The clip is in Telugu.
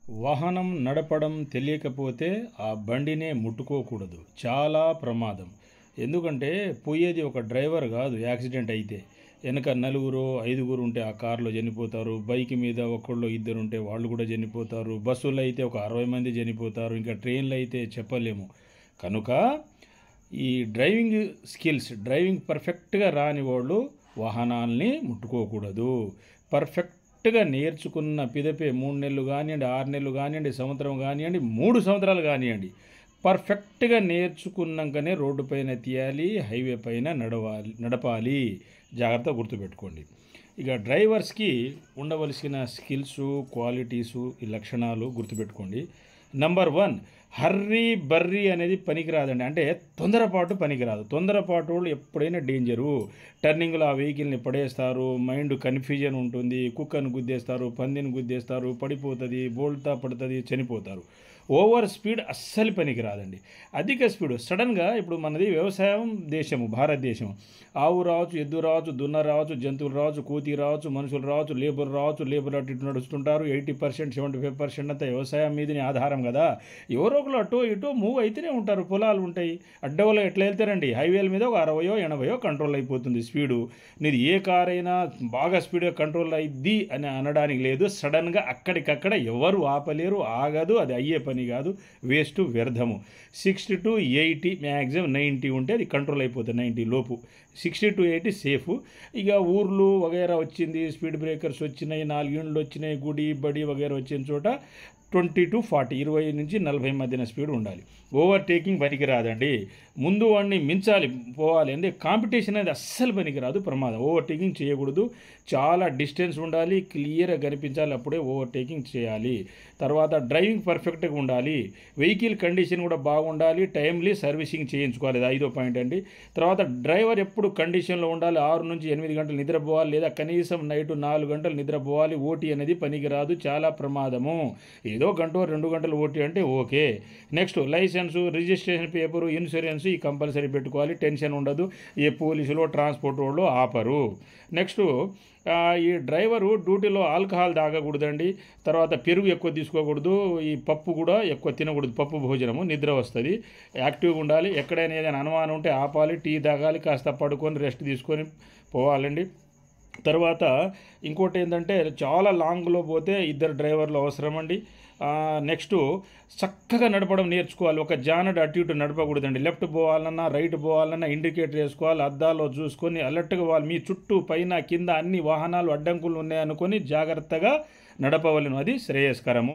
వాహనం నడపడం తెలియకపోతే ఆ బండినే ముట్టుకోకూడదు. చాలా ప్రమాదం. ఎందుకంటే పోయేది ఒక డ్రైవర్ కాదు యాక్సిడెంట్ అయితే. వెనక నలుగురో, ఐదుగురు ఉంటే ఆ కారులో చనిపోతారు. బైక్ మీద ఒకళ్ళో ఇద్దరు ఉంటే వాళ్ళు కూడా చనిపోతారు. బస్సులో అయితే ఒక 60 మంది చనిపోతారు. ఇంకా ట్రైన్లో అయితే చెప్పలేము. కనుక ఈ డ్రైవింగ్ పర్ఫెక్ట్గా రాని వాళ్ళు వాహనాల్ని ముట్టుకోకూడదు. పర్ఫెక్ట్గా నేర్చుకున్న పిదపే 3 నెలలు కానివ్వండి, 6 నెలలు కానివ్వండి, సంవత్సరం కానివ్వండి, 3 సంవత్సరాలు కానివ్వండి, పర్ఫెక్ట్గా నేర్చుకున్నాకనే రోడ్డు పైన తీయాలి, హైవే పైన నడపాలి. జాగ్రత్త గుర్తుపెట్టుకోండి. ఇక డ్రైవర్స్కి ఉండవలసిన స్కిల్సు, క్వాలిటీసు, ఈ లక్షణాలు గుర్తుపెట్టుకోండి. నంబర్ 1, బర్రీ అనేది పనికిరాదండి. అంటే తొందరపాటు పనికిరాదు. తొందరపాటు వాళ్ళు ఎప్పుడైనా డేంజరు. టర్నింగ్లో ఆ వెహికల్ని పడేస్తారు, మైండ్ కన్ఫ్యూజన్ ఉంటుంది, కుక్కను గుద్దేస్తారు, పందిని గుద్దేస్తారు, పడిపోతుంది, బోల్తా పడుతుంది, చనిపోతారు. ఓవర్ స్పీడ్ అస్సలు పనికిరాదండి. అధిక స్పీడు సడన్గా, ఇప్పుడు మనది వ్యవసాయం దేశము, భారతదేశం. ఆవు రావచ్చు, ఎద్దు రావచ్చు, దున్న రావచ్చు, జంతువులు రావచ్చు, కోతి రావచ్చు, మనుషులు రావచ్చు, లేబర్ అటు ఇటు నడుస్తుంటారు. 80%, 75% అంతా వ్యవసాయం మీదనే ఆధారం కదా. ఎవరో ఒకరు అటో ఇటో మూవ్ అయితేనే ఉంటారు. పొలాలు ఉంటాయి. అడ్డవలో ఎట్లా వెళ్తారండి? హైవేల మీద ఒక 60, 80 కంట్రోల్ అయిపోతుంది స్పీడు. నీది ఏ కార్ అయినా బాగా స్పీడ్గా కంట్రోల్ అయింది అని అనడానికి లేదు. సడన్గా అక్కడికక్కడ ఎవరు ఆపలేరు, ఆగదు. అది అయ్యే పని కాదు, వేస్ట్, వ్యర్థము. 60 to 80, మ్యాక్సిమం 90 ఉంటే అది కంట్రోల్ అయిపోతుంది. 90 లోపు, 60 to 80 సేఫ్. ఇక ఊర్లు వగైరా వచ్చింది, స్పీడ్ బ్రేకర్స్ వచ్చినాయి, 4 ఇండ్లు వచ్చినాయి, గుడి బడి వగైరా వచ్చిన చోట 20 to 40, 20 నుంచి 40 మధ్యన స్పీడ్ ఉండాలి. ఓవర్టేకింగ్ పనికి రాదండి. ముందు వాడిని మించాలి, పోవాలి. అంటే కాంపిటీషన్ అనేది అస్సలు పనికిరాదు, ప్రమాదం. ఓవర్టేకింగ్ చేయకూడదు. చాలా డిస్టెన్స్ ఉండాలి, క్లియర్గా కనిపించాలి, అప్పుడే ఓవర్టేకింగ్ చేయాలి. తర్వాత డ్రైవింగ్ పర్ఫెక్ట్గా ఉండాలి. వెహికల్ కండిషన్ కూడా బాగుండాలి. టైమ్లీ సర్వీసింగ్ చేయించుకోవాలి. అది 5వ పాయింట్ అండి. తర్వాత డ్రైవర్ ఎప్పుడు కండిషన్లో ఉండాలి. 6 నుంచి 8 గంటలు నిద్రపోవాలి, లేదా కనీసం నైట్ 4 గంటలు నిద్రపోవాలి. ఓటీ అనేది పనికిరాదు, చాలా ప్రమాదము. ఏదో గంట 2 గంటలు ఓటీ అంటే okay. Next licence, registration paper, insurance ఈ కంపల్సరీ పెట్టుకోవాలి. టెన్షన్ ఉండదు. ఏ పోలీసులు, ట్రాన్స్పోర్ట్ వాళ్ళు ఆపరు. నెక్స్ట్ ఈ డ్రైవరు డ్యూటీలో ఆల్కహాల్ తాగకూడదండి. తర్వాత పెరుగు ఎక్కువ తీసుకోకూడదు. ఈ పప్పు కూడా ఎక్కువ తినకూడదు. పప్పు భోజనము, నిద్ర వస్తుంది. యాక్టివ్గా ఉండాలి. ఎక్కడైనా ఏదైనా అనుమానం ఉంటే ఆపాలి, టీ తాగాలి, కాస్త పడుకొని రెస్ట్ తీసుకొని పోవాలండి. తర్వాత ఇంకోటి ఏంటంటే, చాలా లాంగ్లో పోతే 2 డ్రైవర్లు అవసరం అండి. నెక్స్ట్ చక్కగా నడపడం నేర్చుకోవాలి. ఒక జానడు అటు ఇటు నడపకూడదండి. లెఫ్ట్ పోవాలన్నా, రైట్ పోవాలన్నా ఇండికేటర్ వేసుకోవాలి. అద్దాల్లో చూసుకొని అలర్ట్గా పోవాలి. మీ చుట్టూ పైన కింద అన్ని వాహనాలు అడ్డంకులు ఉన్నాయనుకొని జాగ్రత్తగా నడపవలను. అది శ్రేయస్కరము.